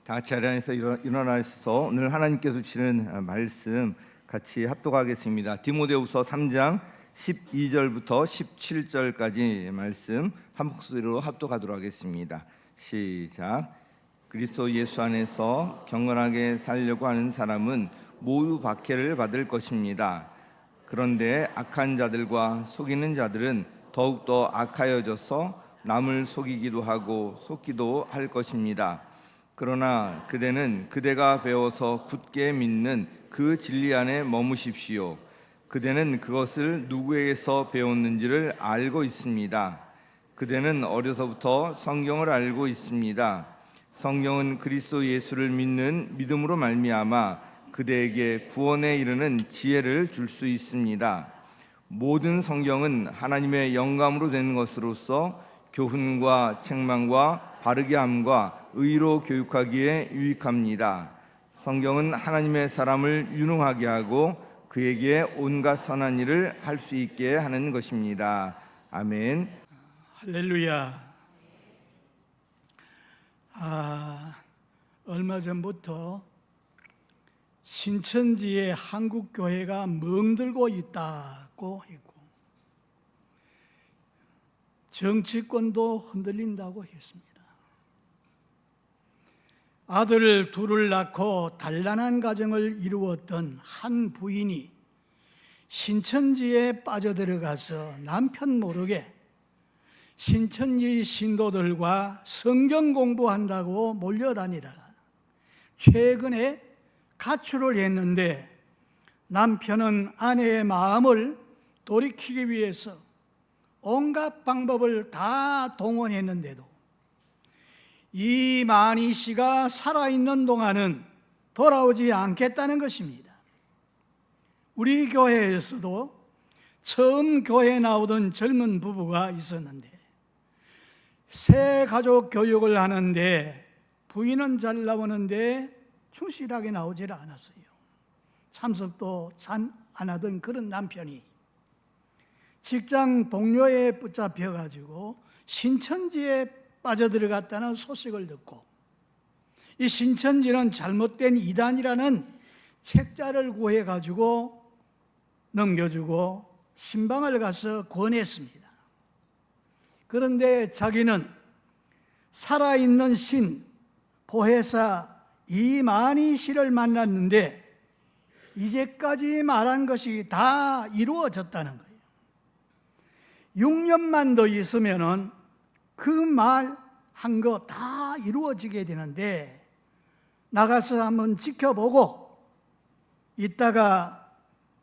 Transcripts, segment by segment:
다 같이 자리에서 일어나서 오늘 하나님께서 주시는 말씀 같이 합독하겠습니다. 디모데후서 3장 12절부터 17절까지 말씀 한 목소리로 합독하도록 하겠습니다. 시작. 그리스도 예수 안에서 경건하게 살려고 하는 사람은 모두 박해를 받을 것입니다. 그런데 악한 자들과 속이는 자들은 더욱더 악하여져서 남을 속이기도 하고 속기도 할 것입니다. 그러나 그대는 그대가 배워서 굳게 믿는 그 진리 안에 머무십시오. 그대는 그것을 누구에게서 배웠는지를 알고 있습니다. 그대는 어려서부터 성경을 알고 있습니다. 성경은 그리스도 예수를 믿는 믿음으로 말미암아 그대에게 구원에 이르는 지혜를 줄 수 있습니다. 모든 성경은 하나님의 영감으로 된 것으로서 교훈과 책망과 바르게 함과 의로 교육하기에 유익합니다. 성경은 하나님의 사람을 유능하게 하고 그에게 온갖 선한 일을 할 수 있게 하는 것입니다. 아멘. 할렐루야. 얼마 전부터 신천지의 한국교회가 멍들고 있다고 했고 정치권도 흔들린다고 했습니다. 아들을 둘을 낳고 단란한 가정을 이루었던 한 부인이 신천지에 빠져들어가서 남편 모르게 신천지 신도들과 성경 공부한다고 몰려다니다가 최근에 가출을 했는데 남편은 아내의 마음을 돌이키기 위해서 온갖 방법을 다 동원했는데도 이만희 씨가 살아있는 동안은 돌아오지 않겠다는 것입니다. 우리 교회에서도 처음 교회에 나오던 젊은 부부가 있었는데 새 가족 교육을 하는데 부인은 잘 나오는데 충실하게 나오질 않았어요. 참석도 잘 안 하던 그런 남편이 직장 동료에 붙잡혀가지고 신천지에 빠져들어갔다는 소식을 듣고 이 신천지는 잘못된 이단이라는 책자를 구해가지고 넘겨주고 신방을 가서 권했습니다. 그런데 자기는 살아있는 신 보혜사 이만희 씨를 만났는데 이제까지 말한 것이 다 이루어졌다는 거예요. 6년만 더 있으면은 그 말 한 거 다 이루어지게 되는데 나가서 한번 지켜보고 이따가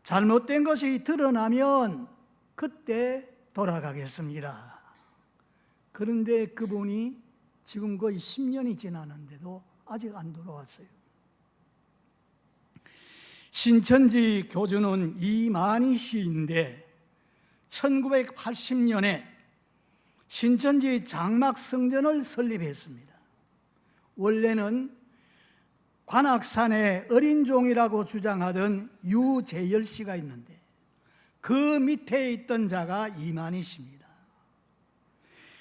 잘못된 것이 드러나면 그때 돌아가겠습니다. 그런데 그분이 지금 거의 10년이 지났는데도 아직 안 돌아왔어요. 신천지 교주는 이만희 씨인데 1980년에 신천지 장막성전을 설립했습니다. 원래는 관악산의 어린종이라고 주장하던 유재열 씨가 있는데 그 밑에 있던 자가 이만희 씨입니다.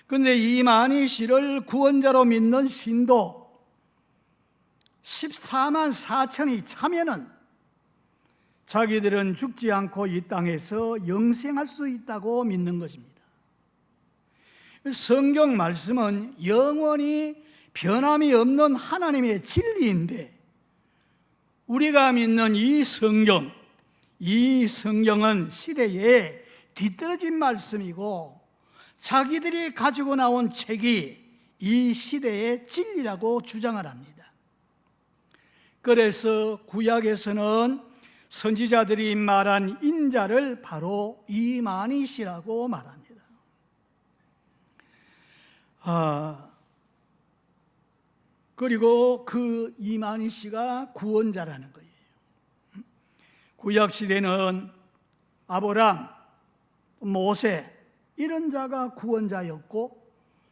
그런데 이만희 씨를 구원자로 믿는 신도 14만 4천이 차면은 자기들은 죽지 않고 이 땅에서 영생할 수 있다고 믿는 것입니다. 성경 말씀은 영원히 변함이 없는 하나님의 진리인데 우리가 믿는 이 성경은 시대에 뒤떨어진 말씀이고 자기들이 가지고 나온 책이 이 시대의 진리라고 주장을 합니다. 그래서 구약에서는 선지자들이 말한 인자를 바로 이만희 씨라고 말합니다. 그리고 그 이만희 씨가 구원자라는 거예요. 구약시대는 아브람, 모세 이런 자가 구원자였고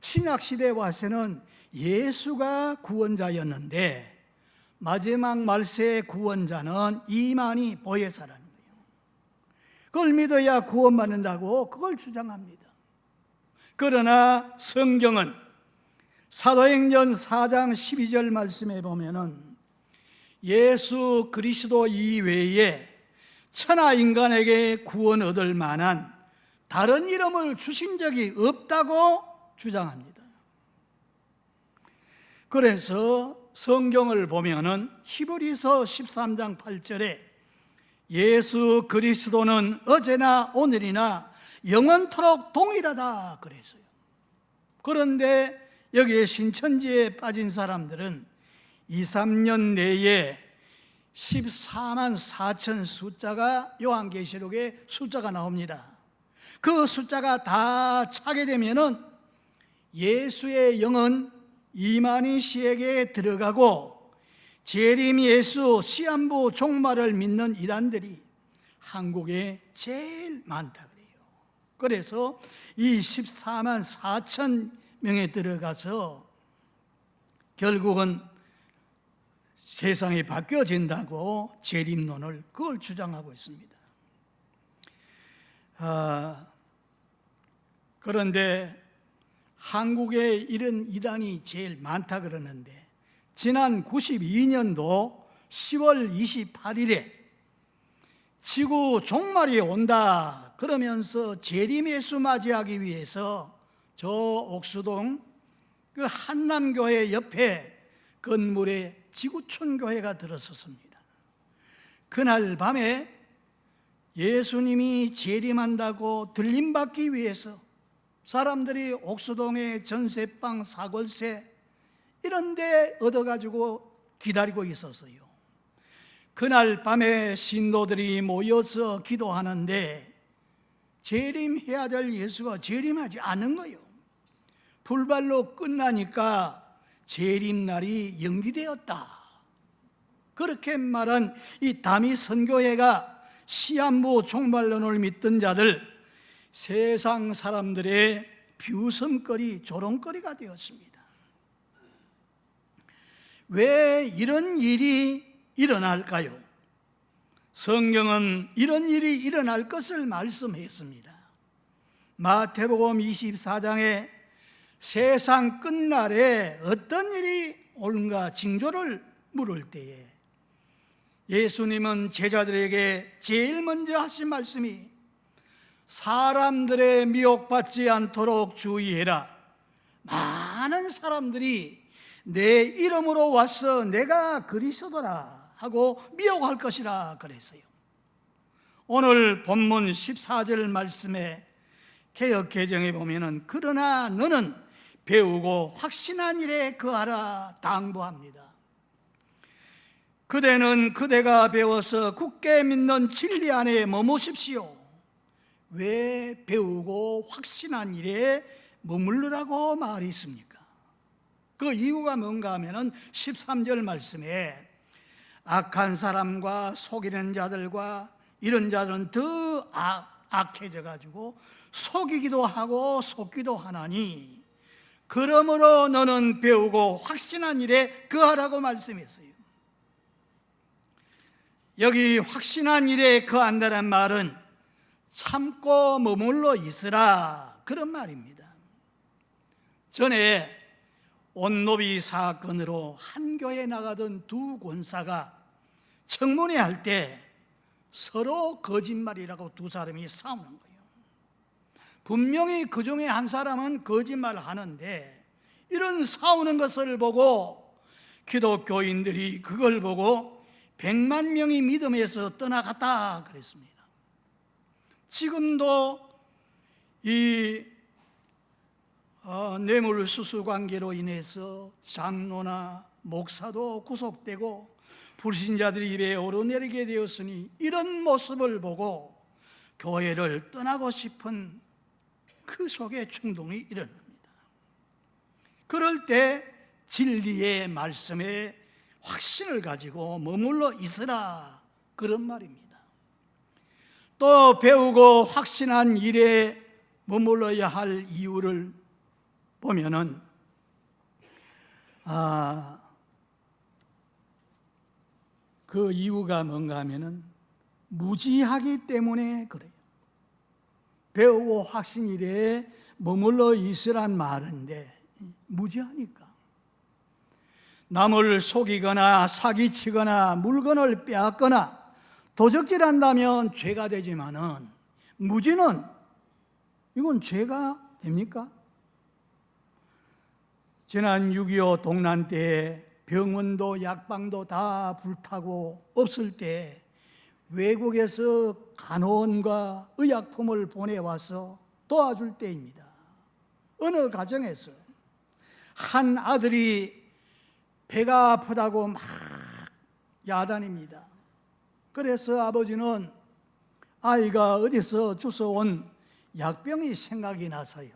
신약시대에 와서는 예수가 구원자였는데 마지막 말세의 구원자는 이만희 보혜사라는 거예요. 그걸 믿어야 구원받는다고 그걸 주장합니다. 그러나 성경은 사도행전 4장 12절 말씀에 보면은 예수 그리스도 이외에 천하 인간에게 구원 얻을 만한 다른 이름을 주신 적이 없다고 주장합니다. 그래서 성경을 보면은 히브리서 13장 8절에 예수 그리스도는 어제나 오늘이나 영원토록 동일하다 그랬어요. 그런데 여기에 신천지에 빠진 사람들은 2, 3년 내에 14만 4천 숫자가 요한계시록에 숫자가 나옵니다. 그 숫자가 다 차게 되면은 예수의 영은 이만희 씨에게 들어가고 재림 예수 시한부 종말을 믿는 이단들이 한국에 제일 많다 그래요. 그래서 이 14만 4천 명에 들어가서 결국은 세상이 바뀌어진다고 재림론을 그걸 주장하고 있습니다. 그런데 한국에 이런 이단이 제일 많다 그러는데 지난 92년도 10월 28일에 지구 종말이 온다 그러면서 재림 예수 맞이하기 위해서 저 옥수동 그 한남교회 옆에 건물에 지구촌교회가 들어섰습니다. 그날 밤에 예수님이 재림한다고 들림받기 위해서 사람들이 옥수동의 전세방 사골세 이런 데 얻어가지고 기다리고 있었어요. 그날 밤에 신도들이 모여서 기도하는데 재림해야 될 예수가 재림하지 않은 거예요. 불발로 끝나니까 재림날이 연기되었다. 그렇게 말한 이 다미 선교회가 시한부 종말론을 믿던 자들 세상 사람들의 비웃음거리, 조롱거리가 되었습니다. 왜 이런 일이 일어날까요? 성경은 이런 일이 일어날 것을 말씀했습니다. 마태복음 24장에 세상 끝날에 어떤 일이 옳은가 징조를 물을 때에 예수님은 제자들에게 제일 먼저 하신 말씀이 사람들의 미혹받지 않도록 주의해라. 많은 사람들이 내 이름으로 와서 내가 그리스도라 하고 미혹할 것이라 그랬어요. 오늘 본문 14절 말씀에 개역개정에 보면은 그러나 너는 배우고 확신한 일에 거하라 당부합니다. 그대는 그대가 배워서 굳게 믿는 진리 안에 머무십시오. 왜 배우고 확신한 일에 머물르라고 말이 있습니까? 그 이유가 뭔가 하면은 13절 말씀에 악한 사람과 속이는 자들과 이런 자들은 더 악해져 가지고 속이기도 하고 속기도 하나니 그러므로 너는 배우고 확신한 일에 거하라고 말씀했어요. 여기 확신한 일에 거한다는 말은 참고 머물러 있으라 그런 말입니다. 전에 온노비 사건으로 한 교회에 나가던 두 권사가 청문회 할 때 서로 거짓말이라고 두 사람이 싸우는 거예요. 분명히 그 중에 한 사람은 거짓말을 하는데 이런 싸우는 것을 보고 기독교인들이 그걸 보고 100만 명이 믿음에서 떠나갔다 그랬습니다. 지금도 이 뇌물수수 관계로 인해서 장로나 목사도 구속되고 불신자들이 입에 오르내리게 되었으니 이런 모습을 보고 교회를 떠나고 싶은 그 속에 충동이 일어납니다. 그럴 때 진리의 말씀에 확신을 가지고 머물러 있으라 그런 말입니다. 또 배우고 확신한 일에 머물러야 할 이유를 보면은 그 이유가 뭔가 하면은 무지하기 때문에 그래요. 배우고 확신 일에 머물러 있으란 말인데 무지하니까. 남을 속이거나 사기치거나 물건을 빼앗거나 도적질한다면 죄가 되지만은 무지는 이건 죄가 됩니까? 지난 6.25 동란 때 병원도 약방도 다 불타고 없을 때 외국에서 간호원과 의약품을 보내와서 도와줄 때입니다. 어느 가정에서 한 아들이 배가 아프다고 막 야단입니다. 그래서 아버지는 아이가 어디서 주워온 약병이 생각이 나서요.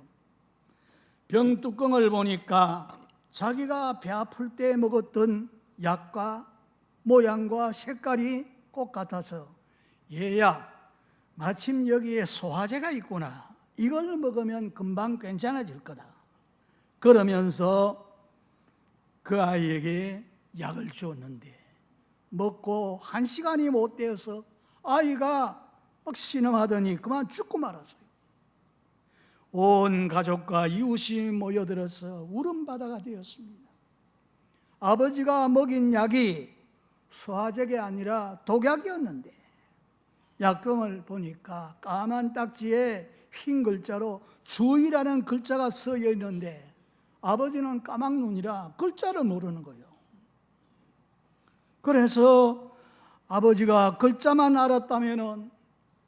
병뚜껑을 보니까 자기가 배 아플 때 먹었던 약과 모양과 색깔이 똑같아서 얘야, 마침 여기에 소화제가 있구나. 이걸 먹으면 금방 괜찮아질 거다. 그러면서 그 아이에게 약을 주었는데 먹고 1시간이 못 되어서 아이가 막 신음하더니 그만 죽고 말았어요. 온 가족과 이웃이 모여들어서 울음바다가 되었습니다. 아버지가 먹인 약이 소화제가 아니라 독약이었는데 약병을 보니까 까만 딱지에 흰 글자로 주의라는 글자가 쓰여 있는데 아버지는 까막눈이라 글자를 모르는 거예요. 그래서 아버지가 글자만 알았다면은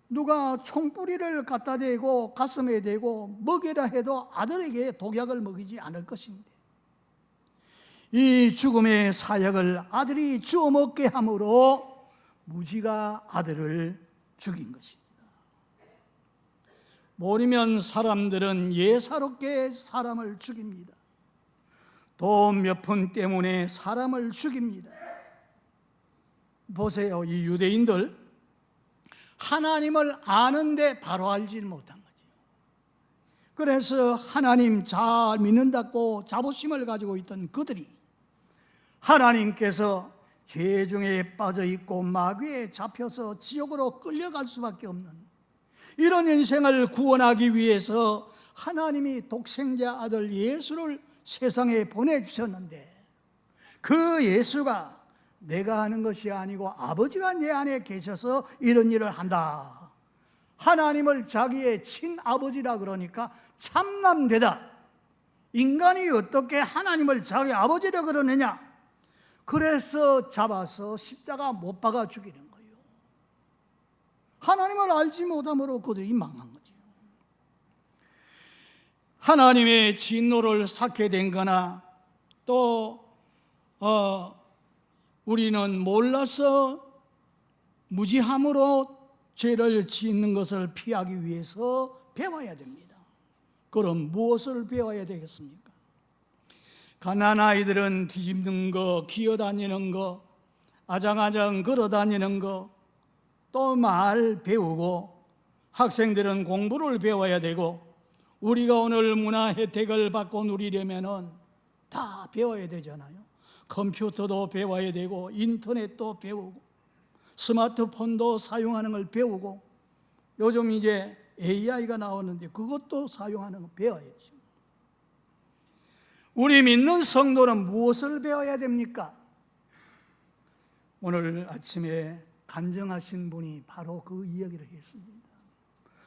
누가 총뿌리를 갖다 대고 가슴에 대고 먹이라 해도 아들에게 독약을 먹이지 않을 것인데 이 죽음의 사약을 아들이 주워 먹게 함으로 무지가 아들을 죽인 것입니다. 모르면 사람들은 예사롭게 사람을 죽입니다. 돈 몇 푼 때문에 사람을 죽입니다. 보세요, 이 유대인들 하나님을 아는데 바로 알지 못한 거죠. 그래서 하나님 잘 믿는다고 자부심을 가지고 있던 그들이 하나님께서 죄 중에 빠져 있고 마귀에 잡혀서 지옥으로 끌려갈 수밖에 없는 이런 인생을 구원하기 위해서 하나님이 독생자 아들 예수를 세상에 보내주셨는데 그 예수가 내가 하는 것이 아니고 아버지가 내 안에 계셔서 이런 일을 한다. 하나님을 자기의 친아버지라 그러니까 참남되다. 인간이 어떻게 하나님을 자기 아버지라 그러느냐. 그래서 잡아서 십자가 못 박아 죽이는 거예요. 하나님을 알지 못함으로 그들이 망한 거죠. 하나님의 진노를 삭게 된 거나 또 우리는 몰라서 무지함으로 죄를 짓는 것을 피하기 위해서 배워야 됩니다. 그럼 무엇을 배워야 되겠습니까? 가난한 아이들은 뒤집는 거, 기어다니는 거, 아장아장 걸어다니는 거, 또 말 배우고 학생들은 공부를 배워야 되고 우리가 오늘 문화 혜택을 받고 누리려면은 다 배워야 되잖아요. 컴퓨터도 배워야 되고 인터넷도 배우고 스마트폰도 사용하는 걸 배우고 요즘 이제 AI가 나오는데 그것도 사용하는 거 배워야죠. 우리 믿는 성도는 무엇을 배워야 됩니까? 오늘 아침에 간증하신 분이 바로 그 이야기를 했습니다.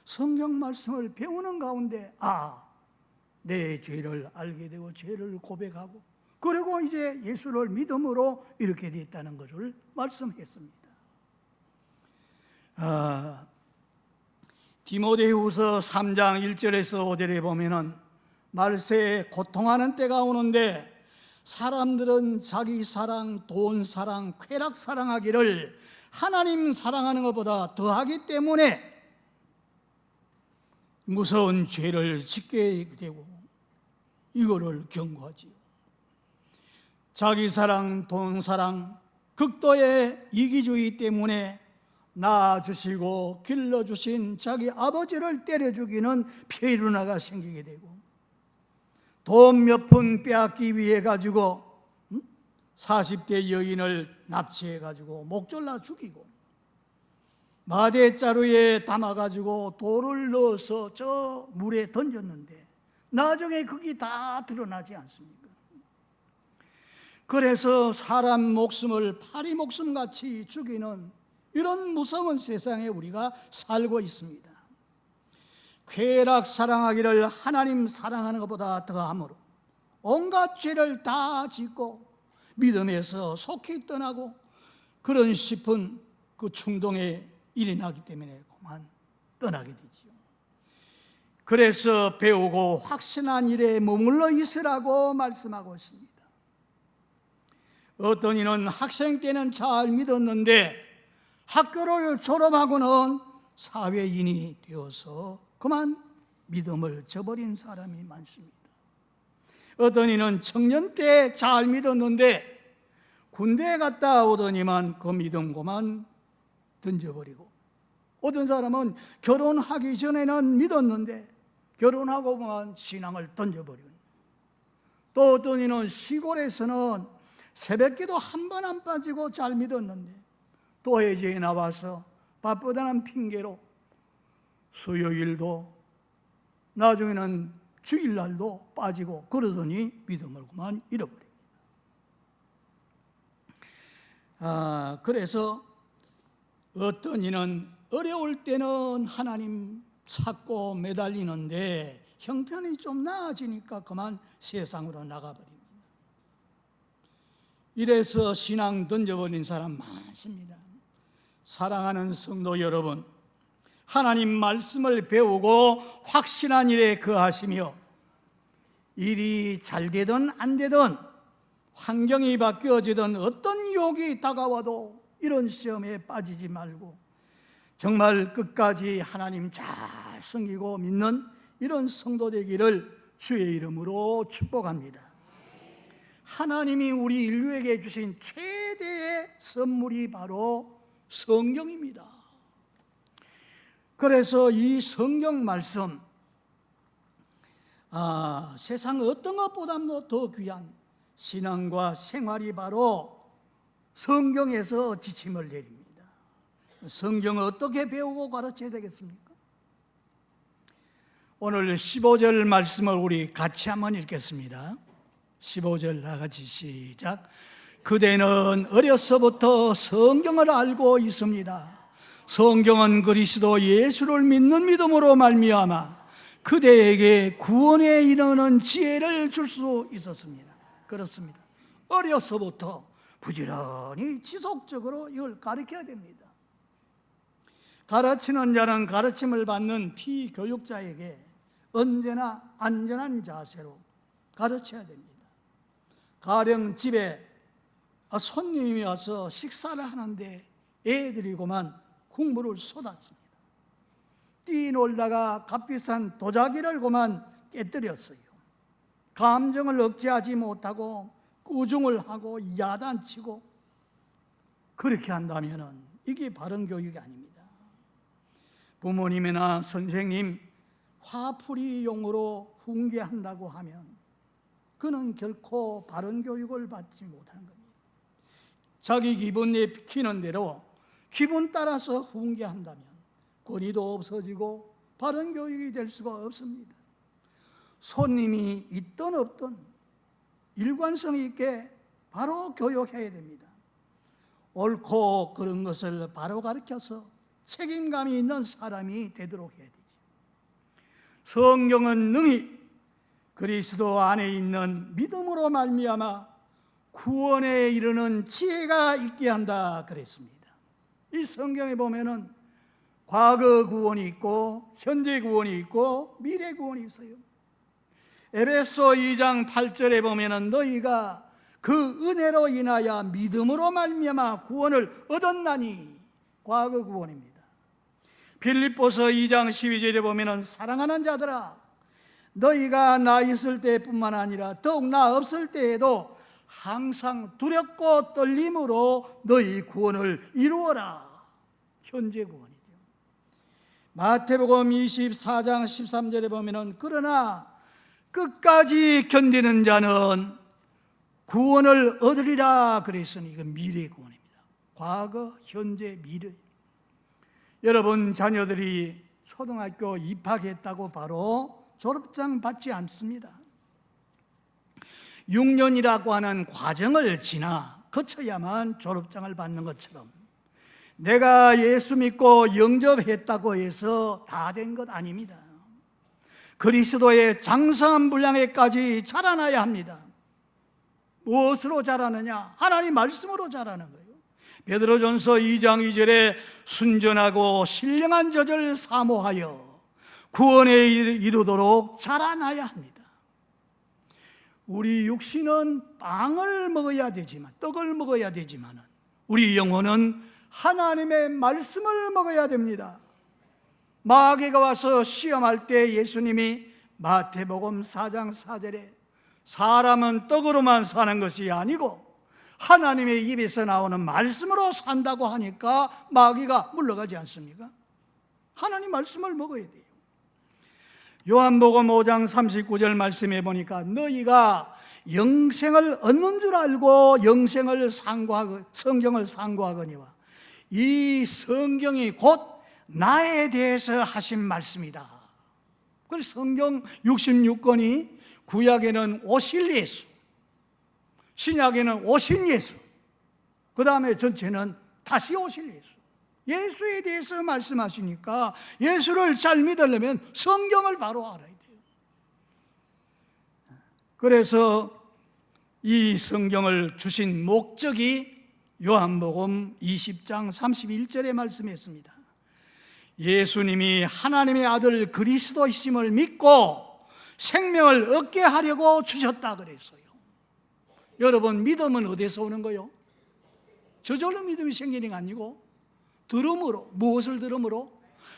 성경 말씀을 배우는 가운데 내 죄를 알게 되고 죄를 고백하고 그리고 이제 예수를 믿음으로 이렇게 됐다는 것을 말씀했습니다. 디모데후서 3장 1절에서 5절에 보면은 말세에 고통하는 때가 오는데 사람들은 자기 사랑, 돈 사랑, 쾌락 사랑하기를 하나님 사랑하는 것보다 더하기 때문에 무서운 죄를 짓게 되고 이거를 경고하지요. 자기 사랑, 돈 사랑, 극도의 이기주의 때문에 낳아주시고 길러주신 자기 아버지를 때려 죽이는 폐륜화가 생기게 되고 돈 몇 푼 빼앗기 위해 가지고 40대 여인을 납치해 가지고 목 졸라 죽이고 마대자루에 담아 가지고 돌을 넣어서 저 물에 던졌는데 나중에 그게 다 드러나지 않습니까? 그래서 사람 목숨을 파리 목숨같이 죽이는 이런 무서운 세상에 우리가 살고 있습니다. 쾌락 사랑하기를 하나님 사랑하는 것보다 더함으로 온갖 죄를 다 짓고 믿음에서 속히 떠나고 그런 싶은 그 충동에 일이 나기 때문에 그만 떠나게 되죠. 그래서 배우고 확신한 일에 머물러 있으라고 말씀하고 있습니다. 어떤 이는 학생 때는 잘 믿었는데 학교를 졸업하고는 사회인이 되어서 그만 믿음을 저버린 사람이 많습니다. 어떤 이는 청년 때 잘 믿었는데 군대에 갔다 오더니만 그 믿음 그만 던져버리고, 어떤 사람은 결혼하기 전에는 믿었는데 결혼하고만 신앙을 던져버리고, 또 어떤 이는 시골에서는 새벽기도 한 번 안 빠지고 잘 믿었는데 도회지에 나와서 바쁘다는 핑계로 수요일도 나중에는 주일날도 빠지고 그러더니 믿음을 그만 잃어버립니다. 그래서 어떤 이는 어려울 때는 하나님 찾고 매달리는데 형편이 좀 나아지니까 그만 세상으로 나가버립니다. 이래서 신앙 던져버린 사람 많습니다. 사랑하는 성도 여러분, 하나님 말씀을 배우고 확신한 일에 거하시며 일이 잘 되든 안 되든 환경이 바뀌어지든 어떤 유혹이 다가와도 이런 시험에 빠지지 말고 정말 끝까지 하나님 잘 섬기고 믿는 이런 성도 되기를 주의 이름으로 축복합니다. 하나님이 우리 인류에게 주신 최대의 선물이 바로 성경입니다. 그래서 이 성경 말씀, 세상 어떤 것보다도 더 귀한 신앙과 생활이 바로 성경에서 지침을 내립니다. 성경을 어떻게 배우고 가르쳐야 되겠습니까? 오늘 15절 말씀을 우리 같이 한번 읽겠습니다. 15절 나같이 시작. 그대는 어려서부터 성경을 알고 있습니다. 성경은 그리스도 예수를 믿는 믿음으로 말미암아 그대에게 구원에 이르는 지혜를 줄 수 있었습니다. 그렇습니다. 어려서부터 부지런히 지속적으로 이걸 가르쳐야 됩니다. 가르치는 자는 가르침을 받는 피교육자에게 언제나 안전한 자세로 가르쳐야 됩니다. 가령 집에 손님이 와서 식사를 하는데 애들이고만 국물을 쏟았습니다. 뛰놀다가 값비싼 도자기를 고만 깨뜨렸어요. 감정을 억제하지 못하고 꾸중을 하고 야단치고 그렇게 한다면 이게 바른 교육이 아닙니다. 부모님이나 선생님 화풀이용으로 훈계한다고 하면 그는 결코 바른 교육을 받지 못하는 겁니다. 자기 기분 내키는 대로 기분 따라서 훈계한다면 권위도 없어지고 바른 교육이 될 수가 없습니다. 손님이 있든 없든 일관성 있게 바로 교육해야 됩니다. 옳고 그른 것을 바로 가르쳐서 책임감이 있는 사람이 되도록 해야 되죠. 성경은 능히 그리스도 안에 있는 믿음으로 말미암아 구원에 이르는 지혜가 있게 한다 그랬습니다. 이 성경에 보면은 과거 구원이 있고 현재 구원이 있고 미래 구원이 있어요. 에베소 2장 8절에 보면은 너희가 그 은혜로 인하여 믿음으로 말미암아 구원을 얻었나니, 과거 구원입니다. 빌립보서 2장 12절에 보면은 사랑하는 자들아 너희가 나 있을 때뿐만 아니라 더욱 나 없을 때에도 항상 두렵고 떨림으로 너희 구원을 이루어라. 현재 구원이죠. 마태복음 24장 13절에 보면은 그러나 끝까지 견디는 자는 구원을 얻으리라 그랬으니 이건 미래 구원입니다. 과거, 현재, 미래. 여러분 자녀들이 초등학교 입학했다고 바로 졸업장 받지 않습니다. 6년이라고 하는 과정을 거쳐야만 졸업장을 받는 것처럼 내가 예수 믿고 영접했다고 해서 다 된 것 아닙니다. 그리스도의 장성한 분량에까지 자라나야 합니다. 무엇으로 자라느냐? 하나님 말씀으로 자라는 거예요. 베드로전서 2장 2절에 순전하고 신령한 젖을 사모하여 구원에 이르도록 자라나야 합니다. 우리 육신은 빵을 먹어야 되지만, 떡을 먹어야 되지만 우리 영혼은 하나님의 말씀을 먹어야 됩니다. 마귀가 와서 시험할 때 예수님이 마태복음 4장 4절에 사람은 떡으로만 사는 것이 아니고 하나님의 입에서 나오는 말씀으로 산다고 하니까 마귀가 물러가지 않습니까? 하나님 말씀을 먹어야 돼요. 요한복음 5장 39절 말씀해 보니까 너희가 영생을 얻는 줄 알고 성경을 상고하거니와 이 성경이 곧 나에 대해서 하신 말씀이다. 그래서 성경 66권이 구약에는 오실 예수, 신약에는 오신 예수, 그 다음에 전체는 다시 오실 예수, 예수에 대해서 말씀하시니까 예수를 잘 믿으려면 성경을 바로 알아야 돼요. 그래서 이 성경을 주신 목적이 요한복음 20장 31절에 말씀했습니다. 예수님이 하나님의 아들 그리스도이심을 믿고 생명을 얻게 하려고 주셨다 그랬어요. 여러분, 믿음은 어디서 오는 거요? 저절로 믿음이 생기는 게 아니고 들음으로. 무엇을 들음으로?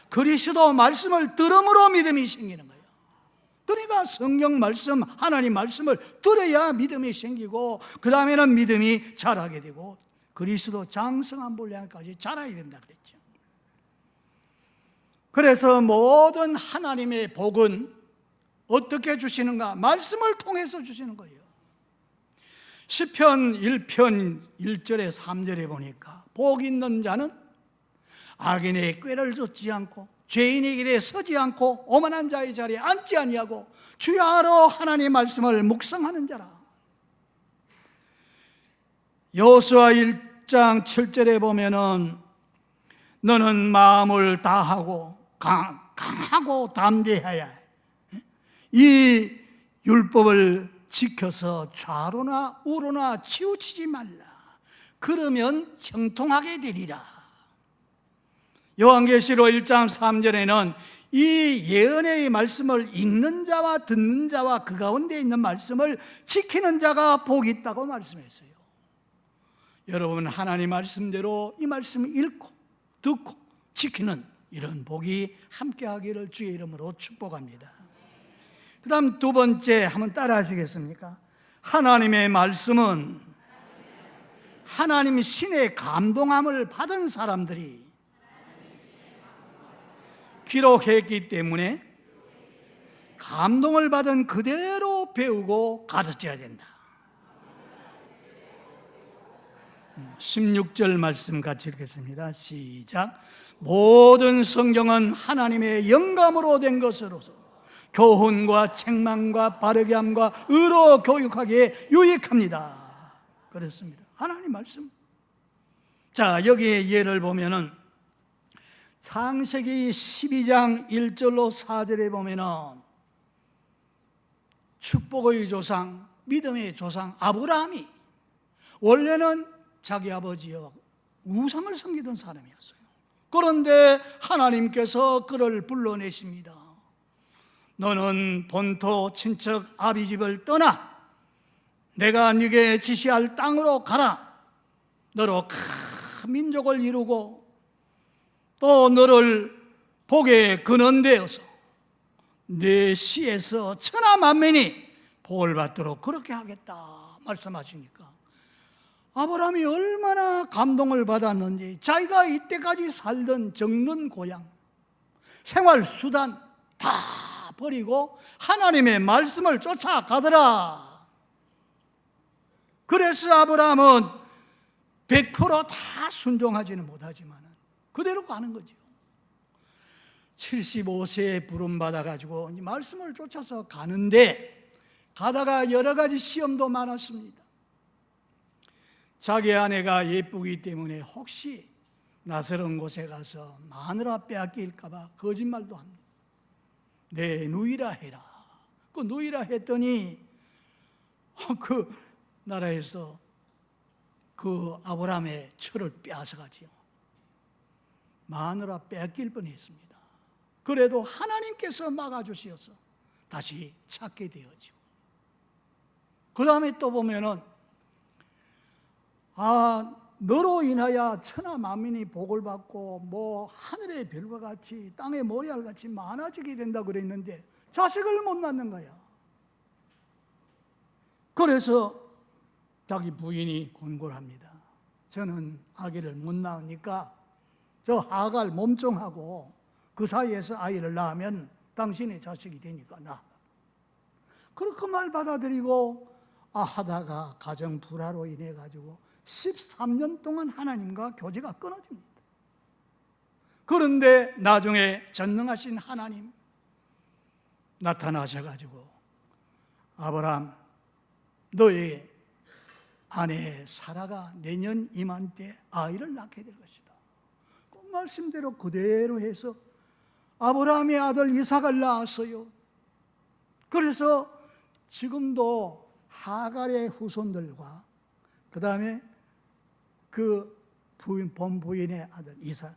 그리스도 말씀을 들음으로 믿음이 생기는 거예요. 그러니까 성경 말씀, 하나님 말씀을 들어야 믿음이 생기고 그 다음에는 믿음이 자라게 되고 그리스도 장성한 분량까지 자라야 된다 그랬죠. 그래서 모든 하나님의 복은 어떻게 주시는가? 말씀을 통해서 주시는 거예요. 시편 1편 1절에 3절에 보니까 복 있는 자는 악인의 꾀를 좇지 않고 죄인의 길에 서지 않고 오만한 자의 자리에 앉지 아니하고 주야로 하나님의 말씀을 묵상하는 자라. 여호수아 1장 7절에 보면은 너는 마음을 다하고 강하고 담대해야 해. 이 율법을 지켜서 좌로나 우로나 치우치지 말라. 그러면 형통하게 되리라. 요한계시록 1장 3절에는 이 예언의 말씀을 읽는 자와 듣는 자와 그 가운데 있는 말씀을 지키는 자가 복이 있다고 말씀했어요. 여러분, 하나님 말씀대로 이 말씀을 읽고 듣고 지키는 이런 복이 함께하기를 주의 이름으로 축복합니다. 그 다음 두 번째 한번 따라 하시겠습니까? 하나님의 말씀은 하나님 신의 감동함을 받은 사람들이 기록했기 때문에 감동을 받은 그대로 배우고 가르쳐야 된다. 16절 말씀 같이 읽겠습니다. 시작. 모든 성경은 하나님의 영감으로 된 것으로서 교훈과 책망과 바르게 함과 의로 교육하기에 유익합니다. 그렇습니다. 하나님 말씀. 자, 여기에 예를 보면은 창세기 12장 1절로 4절에 보면은 축복의 조상, 믿음의 조상 아브라함이 원래는 자기 아버지와 우상을 섬기던 사람이었어요. 그런데 하나님께서 그를 불러내십니다. 너는 본토 친척 아비 집을 떠나 내가 네게 지시할 땅으로 가라. 너로 큰 민족을 이루고 또 너를 복의 근원되어서 내 씨에서 천하 만민이 복을 받도록 그렇게 하겠다 말씀하시니까 아브라함이 얼마나 감동을 받았는지 자기가 이때까지 살던 정든 고향, 생활 수단 다 버리고 하나님의 말씀을 쫓아가더라. 그래서 아브라함은 100% 다 순종하지는 못하지만 그대로 가는 거죠. 75세에 부름받아 가지고 말씀을 쫓아서 가는데, 가다가 여러 가지 시험도 많았습니다. 자기 아내가 예쁘기 때문에 혹시 낯설은 곳에 가서 마누라 빼앗길까 봐 거짓말도 합니다. 내 누이라 해라. 그 누이라 했더니 그 나라에서 그 아브라함의 철을 빼앗아가지요. 마누라 빼앗길 뻔했습니다. 그래도 하나님께서 막아주셔서 다시 찾게 되었죠. 그 다음에 또 보면은 너로 인하여 천하 만민이 복을 받고 뭐 하늘의 별과 같이 땅의 모래알 같이 많아지게 된다 그랬는데 자식을 못 낳는 거야. 그래서 자기 부인이 권고를 합니다. 저는 아기를 못 낳으니까 저 하갈 몸종하고 그 사이에서 아이를 낳으면 당신의 자식이 되니까 낳아. 그렇게 말 받아들이고 하다가 가정 불화로 인해 가지고 13년 동안 하나님과 교제가 끊어집니다. 그런데 나중에 전능하신 하나님 나타나셔가지고 아브라함, 너의 아내 사라가 내년 이맘때 아이를 낳게 될 것이다. 그 말씀대로 그대로 해서 아브라함의 아들 이삭을 낳았어요. 그래서 지금도 하갈의 후손들과 그 다음에 그 본부인의 아들 이삭,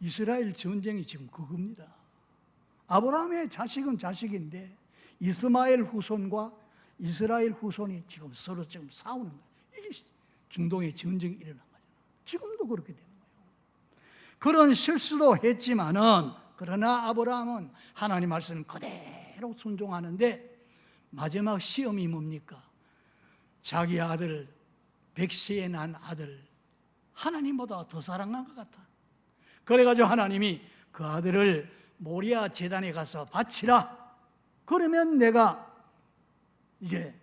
이스라엘 전쟁이 지금 그겁니다. 아브라함의 자식은 자식인데 이스마엘 후손과 이스라엘 후손이 지금 서로 지금 싸우는 거예요. 이게 중동의 전쟁이 일어난 거죠. 지금도 그렇게 되는 거예요. 그런 실수도 했지만은 그러나 아브라함은 하나님 말씀 그대로 순종하는데 마지막 시험이 뭡니까? 자기 아들, 백세에 난 아들 하나님보다 더 사랑한 것 같아. 그래가지고 하나님이 그 아들을 모리아 제단에 가서 바치라. 그러면 내가 이제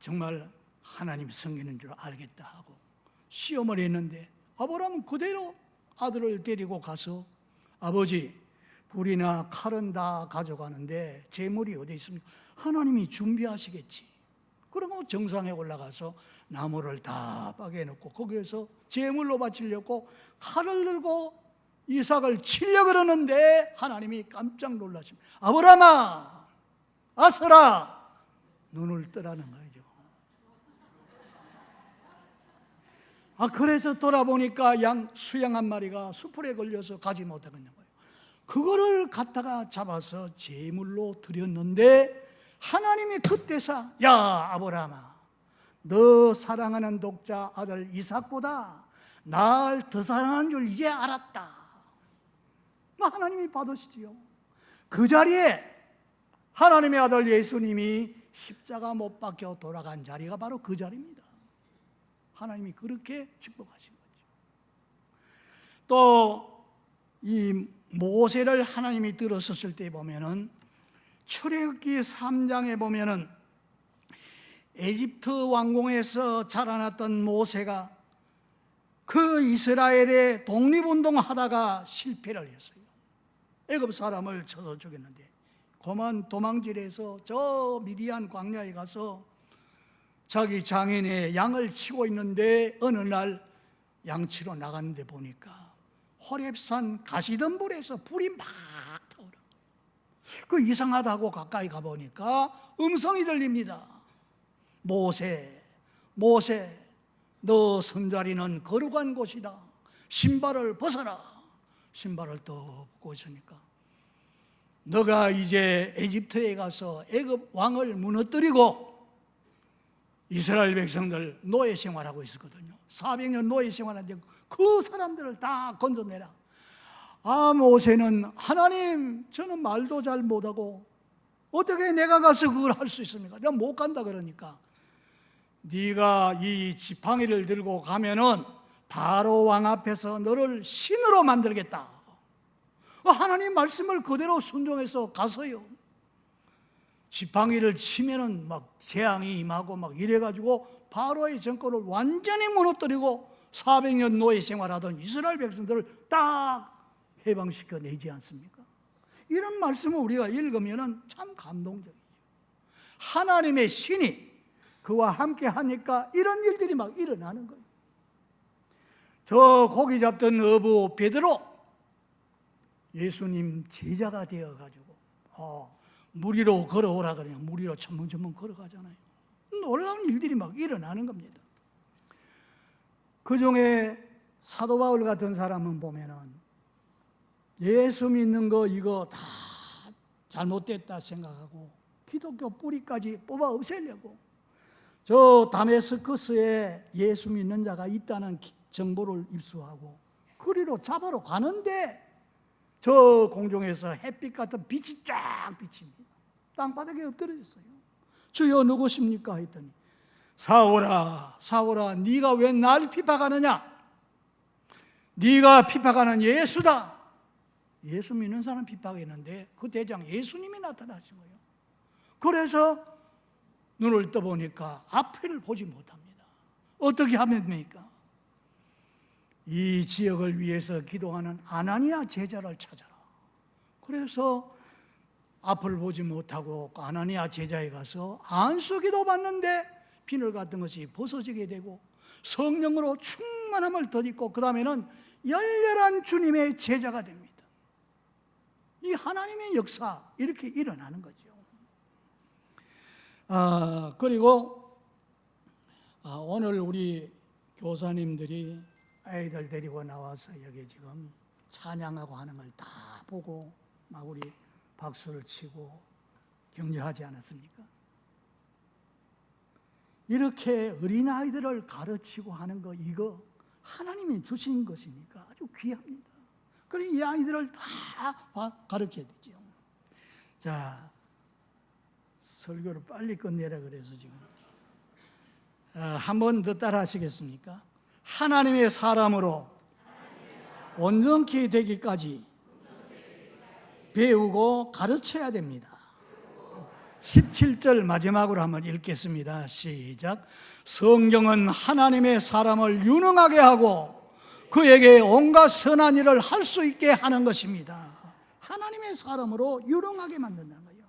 정말 하나님 섬기는 줄 알겠다 하고 시험을 했는데 아브라함은 그대로 아들을 데리고 가서 아버지, 불이나 칼은 다 가져가는데 재물이 어디 있습니까? 하나님이 준비하시겠지. 그리고 정상에 올라가서 나무를 다 빠개놓고 거기에서 제물로 바치려고 칼을 들고 이삭을 치려고 그러는데 하나님이 깜짝 놀라십니다. 아브라함아, 아서라, 눈을 뜨라는 거죠. 그래서 돌아보니까 수양 한 마리가 수풀에 걸려서 가지 못하고 있는 거예요. 그거를 갖다가 잡아서 제물로 드렸는데 하나님이 그때서 야 아브라함아, 너 사랑하는 독자 아들 이삭보다 날 더 사랑하는 줄 이제 알았다. 하나님이 받으시지요. 그 자리에 하나님의 아들 예수님이 십자가 못 박혀 돌아간 자리가 바로 그 자리입니다. 하나님이 그렇게 축복하신 거죠. 또 이 모세를 하나님이 들었었을 때 보면은 출애굽기 3장에 보면은 에집트 왕궁에서 자라났던 모세가 그 이스라엘의 독립운동하다가 실패를 했어요. 애굽 사람을 쳐서 죽였는데 그만 도망질해서 저 미디안 광야에 가서 자기 장인의 양을 치고 있는데 어느 날 양치러 나갔는데 보니까 호렙산 가시덤불에서 불이 막 타오르는 거예요. 그 이상하다고 가까이 가보니까 음성이 들립니다. 모세, 모세, 너 선자리는 거룩한 곳이다. 신발을 벗어라. 신발을 또 벗고 있으니까 너가 이제 에집트에 가서 애굽 왕을 무너뜨리고 이스라엘 백성들 노예 생활하고 있었거든요. 400년 노예 생활하는데 그 사람들을 다 건져내라. 모세는 하나님, 저는 말도 잘 못하고 어떻게 내가 가서 그걸 할 수 있습니까? 내가 못 간다 그러니까 네가 이 지팡이를 들고 가면은 바로 왕 앞에서 너를 신으로 만들겠다. 하나님 말씀을 그대로 순종해서 가서요. 지팡이를 치면은 막 재앙이 임하고 막 이래가지고 바로의 정권을 완전히 무너뜨리고 400년 노예 생활하던 이스라엘 백성들을 딱 해방시켜 내지 않습니까? 이런 말씀을 우리가 읽으면 참 감동적이죠. 하나님의 신이 그와 함께 하니까 이런 일들이 막 일어나는 거예요. 저 고기 잡던 어부 베드로, 예수님 제자가 되어가지고 물 위로 걸어오라 그러면 물 위로 천문천문 걸어가잖아요. 놀라운 일들이 막 일어나는 겁니다. 그 중에 사도 바울 같은 사람은 보면은 예수 믿는 거 이거 다 잘못됐다 생각하고 기독교 뿌리까지 뽑아 없애려고 저 다메스커스에 예수 믿는 자가 있다는 정보를 입수하고 그리로 잡으러 가는데 저 공중에서 햇빛 같은 빛이 쫙 비칩니다. 땅바닥에 엎드려졌어요. 주여 누구십니까? 했더니 사울아 사울아 네가 왜 날 핍박하느냐? 네가 핍박하는 예수다. 예수 믿는 사람 핍박했는데 그 대장 예수님이 나타나신 거예요. 그래서 눈을 떠보니까 앞을 보지 못합니다. 어떻게 하면 됩니까? 이 지역을 위해서 기도하는 아나니아 제자를 찾아라. 그래서 앞을 보지 못하고 아나니아 제자에 가서 안수기도 받는데 비늘 같은 것이 벗어지게 되고 성령으로 충만함을 덧입고 그 다음에는 열렬한 주님의 제자가 됩니다. 이 하나님의 역사 이렇게 일어나는 거죠. 그리고 오늘 우리 교사님들이 아이들 데리고 나와서 여기 지금 찬양하고 하는 걸 다 보고 막 우리 박수를 치고 격려하지 않았습니까? 이렇게 어린아이들을 가르치고 하는 거 이거 하나님이 주신 것이니까 아주 귀합니다. 그래서 이 아이들을 다 가르쳐야 되죠. 자, 설교를 빨리 끝내라 그래서 지금 한 번 더 따라 하시겠습니까? 하나님의 사람으로 온전케 되기까지 배우고 가르쳐야 됩니다. 17절 마지막으로 한번 읽겠습니다. 시작. 성경은 하나님의 사람을 유능하게 하고 그에게 온갖 선한 일을 할 수 있게 하는 것입니다. 하나님의 사람으로 유능하게 만든다는 거예요.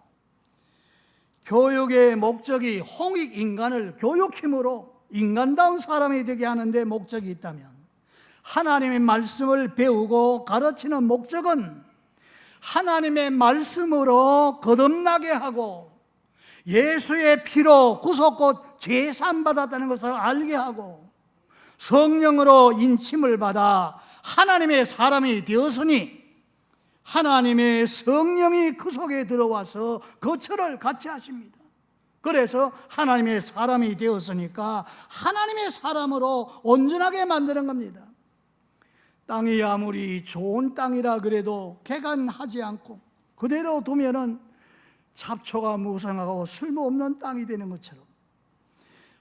교육의 목적이 홍익 인간을 교육힘으로 인간다운 사람이 되게 하는데 목적이 있다면 하나님의 말씀을 배우고 가르치는 목적은 하나님의 말씀으로 거듭나게 하고 예수의 피로 구속곧 제산받았다는 것을 알게 하고 성령으로 인침을 받아 하나님의 사람이 되었으니 하나님의 성령이 그 속에 들어와서 거처를 같이 하십니다. 그래서 하나님의 사람이 되었으니까 하나님의 사람으로 온전하게 만드는 겁니다. 땅이 아무리 좋은 땅이라 그래도 개간하지 않고 그대로 두면은 잡초가 무성하고 쓸모없는 땅이 되는 것처럼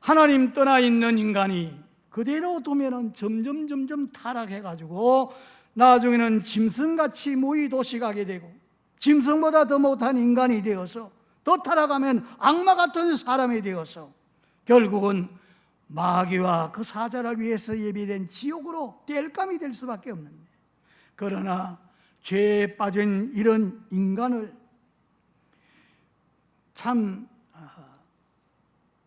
하나님 떠나 있는 인간이 그대로 두면은 점점 타락해가지고 나중에는 짐승같이 무의도식하게 되고 짐승보다 더 못한 인간이 되어서 더 타락하면 악마 같은 사람이 되어서 결국은 마귀와 그 사자를 위해서 예비된 지옥으로 땔감이 될 수밖에 없는데 그러나 죄에 빠진 이런 인간을 참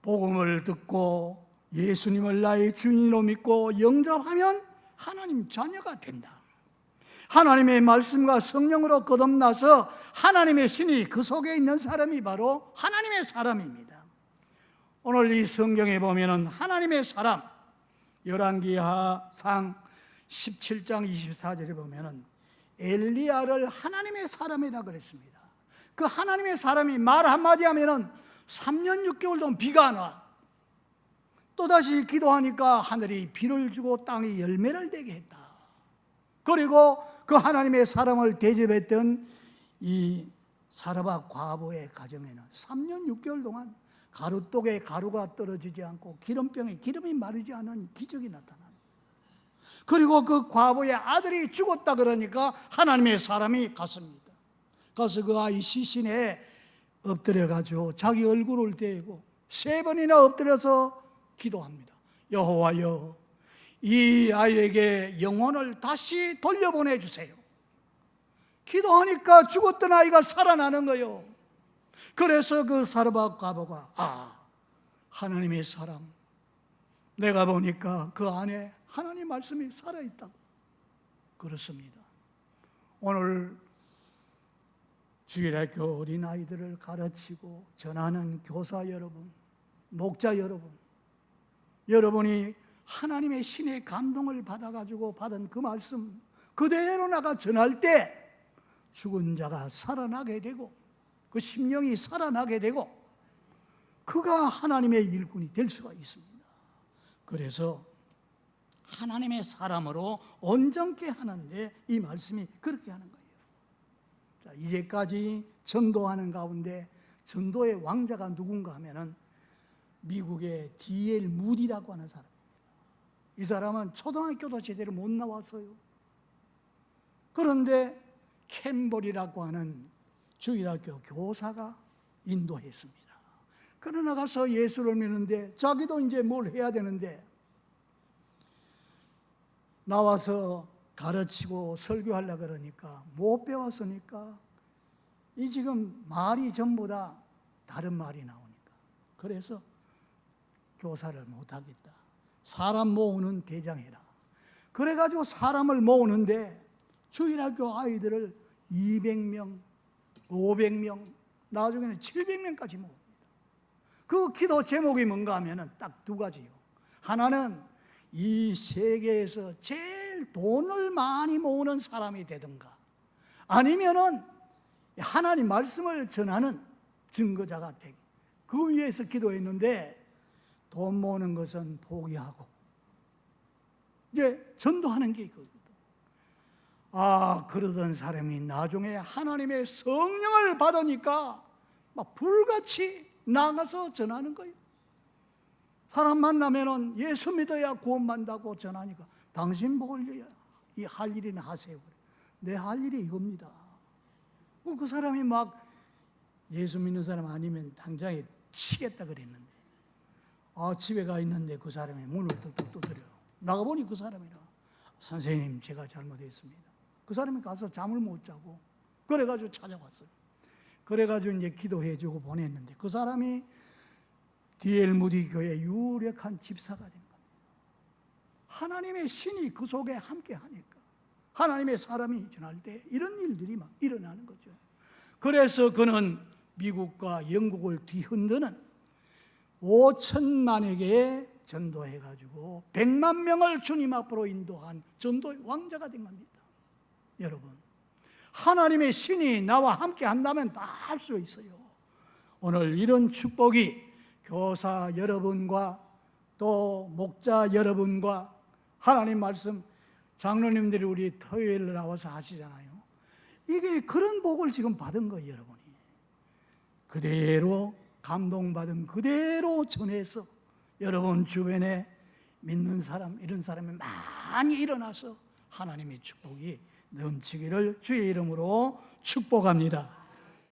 복음을 듣고 예수님을 나의 주인으로 믿고 영접하면 하나님 자녀가 된다. 하나님의 말씀과 성령으로 거듭나서 하나님의 신이 그 속에 있는 사람이 바로 하나님의 사람입니다. 오늘 이 성경에 보면은 하나님의 사람 열왕기하상 17장 24절에 보면은 엘리야를 하나님의 사람이라 그랬습니다. 그 하나님의 사람이 말 한마디 하면은 3년 6개월 동안 비가 안 와. 또다시 기도하니까 하늘이 비를 주고 땅이 열매를 내게 했다. 그리고 그 하나님의 사람을 대접했던 이 사르밧 과부의 가정에는 3년 6개월 동안 가루독에 가루가 떨어지지 않고 기름병에 기름이 마르지 않은 기적이 나타납니다. 그리고 그 과부의 아들이 죽었다 그러니까 하나님의 사람이 갔습니다. 가서 그 아이 시신에 엎드려가지고 자기 얼굴을 대고 3번이나 엎드려서 기도합니다. 여호와여, 이 아이에게 영혼을 다시 돌려보내주세요. 기도하니까 죽었던 아이가 살아나는 거예요. 그래서 그 사르밧 과부가 하나님의 사람, 내가 보니까 그 안에 하나님 말씀이 살아있다고. 그렇습니다. 오늘 주일학교 어린아이들을 가르치고 전하는 교사 여러분, 목자 여러분, 여러분이 하나님의 신의 감동을 받아가지고 받은 그 말씀 그대로 나가 전할 때 죽은 자가 살아나게 되고 그 심령이 살아나게 되고 그가 하나님의 일꾼이 될 수가 있습니다. 그래서 하나님의 사람으로 온전케 하는데 이 말씀이 그렇게 하는 거예요. 자, 이제까지 전도하는 가운데 전도의 왕자가 누군가 하면은 미국의 D.L. 무디라고 하는 사람입니다. 이 사람은 초등학교도 제대로 못 나왔어요. 그런데 캠볼이라고 하는 주일학교 교사가 인도했습니다. 그러나 가서 예수를 믿는데 자기도 이제 뭘 해야 되는데 나와서 가르치고 설교하려고 그러니까 못 배웠으니까 이 지금 말이 전부 다 다른 말이 나오니까 그래서 교사를 못하겠다. 사람 모으는 대장해라. 그래가지고 사람을 모으는데 주일학교 아이들을 200명, 500명, 나중에는 700명까지 모읍니다. 그 기도 제목이 뭔가 하면은 딱 두 가지요. 하나는 이 세계에서 제일 돈을 많이 모으는 사람이 되든가 아니면은 하나님 말씀을 전하는 증거자가 되기. 그 위해서 기도했는데 돈 모으는 것은 포기하고 이제 전도하는 게 있거든요. 그러던 사람이 나중에 하나님의 성령을 받으니까 막 불같이 나가서 전하는 거예요. 사람 만나면은 예수 믿어야 구원받는다고 전하니까 당신 뭘 할 일이나 하세요. 내 할 일이 이겁니다. 그 사람이 막 예수 믿는 사람 아니면 당장에 치겠다 그랬는데 집에 가 있는데 그 사람이 문을 뚝뚝 두드려요. 나가보니 그 사람이라 선생님 제가 잘못했습니다. 그 사람이 가서 잠을 못 자고 그래가지고 찾아왔어요. 그래가지고 이제 기도해주고 보냈는데 그 사람이 D.L. 무디 교회 유력한 집사가 된 겁니다. 하나님의 신이 그 속에 함께 하니까 하나님의 사람이 전할 때 이런 일들이 막 일어나는 거죠. 그래서 그는 미국과 영국을 뒤흔드는 5천만에게 전도해가지고 100만 명을 주님 앞으로 인도한 전도의 왕자가 된 겁니다. 여러분, 하나님의 신이 나와 함께 한다면 다 할 수 있어요. 오늘 이런 축복이 교사 여러분과 또 목자 여러분과 하나님 말씀 장로님들이 우리 토요일에 나와서 하시잖아요. 이게 그런 복을 지금 받은 거예요. 여러분이 그대로 감동받은 그대로 전해서 여러분 주변에 믿는 사람 이런 사람이 많이 일어나서 하나님의 축복이 넘치기를 주의 이름으로 축복합니다.